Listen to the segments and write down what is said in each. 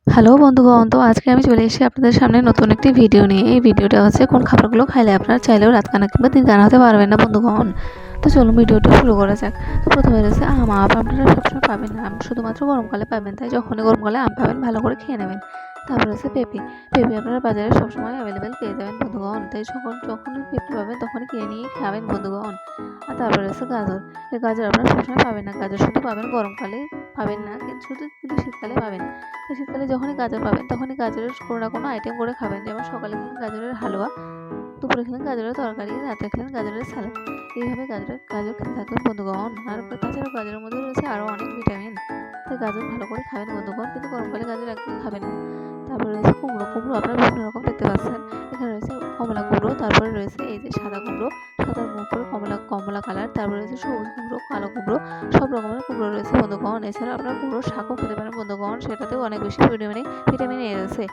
Hello বন্ধুগণ, তো আজকে আমি চলে এসেছি আপনাদের সামনে নতুন একটি ভিডিও নিয়ে। এই ভিডিওটা হচ্ছে কোন খাবারগুলো খাইলে আপনারা চাইলেও রাতকানা কিংবা দিনকানা হতে পারবেন না বন্ধুগণ। তো চলুন ভিডিওটা শুরু করা যাক। তো প্রথমে রয়েছে আম। আপনারা সবসময় পাবেন না, আম শুধুমাত্র গরমকালে পাবেন, তাই যখনই গরমকালে আম পাবেন ভালো করে খেয়ে নেবেন। তারপর রয়েছে পেঁপে। পেঁপে আপনারা বাজারে সবসময় অ্যাভেলেবেল পেয়ে যাবেন বন্ধুগণ, তাই যখনই পেঁপে পাবেন তখনই কিনে নিয়ে খাবেন বন্ধুগণ। আর তারপরে রয়েছে গাজর। এই গাজর আপনারা সবসময় পাবেন না, গাজর শুধু পাবেন গরমকালে, পাবেন না কিন্তু শীতকালে পাবেন। শীতকালে যখনই গাজর পাবেন তখনই গাজরের কোনো না কোনো আইটেম করে খাবেন, যেমন সকালে খেলেন গাজরের হালুয়া, দুপুরে খেলেন গাজরের তরকারি, রাতে খেলেন গাজরের স্যালাড। এইভাবে গাজর খেতে থাকবেন বন্ধুগণ। আর তাছাড়া গাজরের মধ্যে রয়েছে আরও অনেক ভিটামিন, তাই গাজর ভালো করে খাবেন বন্ধুগণ, কিন্তু গরমকালে গাজর একদম খাবেন না। তারপরে রয়েছে কুমড়ো। কুমড়ো আপনারা বিভিন্ন রকম দেখতে পাচ্ছেন। এখানে রয়েছে কমলা কুমড়ো, তারপরে রয়েছে এই যে সাদা কুমড়ো, সাদার উপরে কমলা কমলা কালার, তারপরে রয়েছে সবুজ কুমড়ো, কালো কুমড়ো, সব রকমের কুমড়ো রয়েছে বন্ধুগণ। এছাড়া আপনারা কুমড়োর শাকও খেতে পারেন বন্ধুগণ, সেটাতেও অনেক বেশি ভিটামিন এ রয়েছে।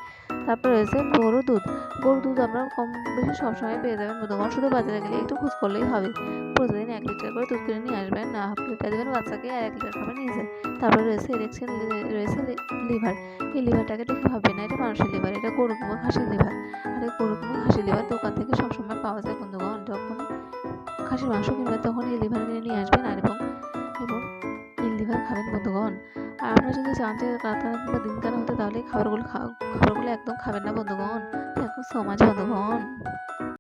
তারপরে রয়েছে গরুর দুধ। গরুর দুধ আপনারা কম বেশি সবসময় পেয়ে যাবেন বন্ধুগণ, শুধু বাজারে গেলে একটু খোঁজ করলেই হবে। প্রতিদিন 1 লিটার করে দুধ কিনে নিয়ে আসবেন, হাফ লিটার দেবেন বাচ্চাকে আর 1 লিটার খাবেন নিজে। তারপরে রয়েছে দেখছেন রয়েছে লিভার। এই লিভারটাকে দেখে ভাববেন না এটা মানুষের লিভার, এটা গরু কিংবা খাসির লিভার। আর এই গরু কিংবা খাসির লিভার দোকান থেকে সবসময় পাওয়া যায় বন্ধুগণ। যখন খাসির মাংস কিনবেন তখন এই লিভার নিয়ে আসবেন, আর এবং এবং এই লিভার খাবেন বন্ধুগণ। আর আপনারা যদি চান যে রাতকানা কিংবা দিনকানা হতে, তাহলে এই খাবারগুলো একদম খাবেন না বন্ধুগণ। থ্যাংক ইউ সো মাচ বন্ধুগণ।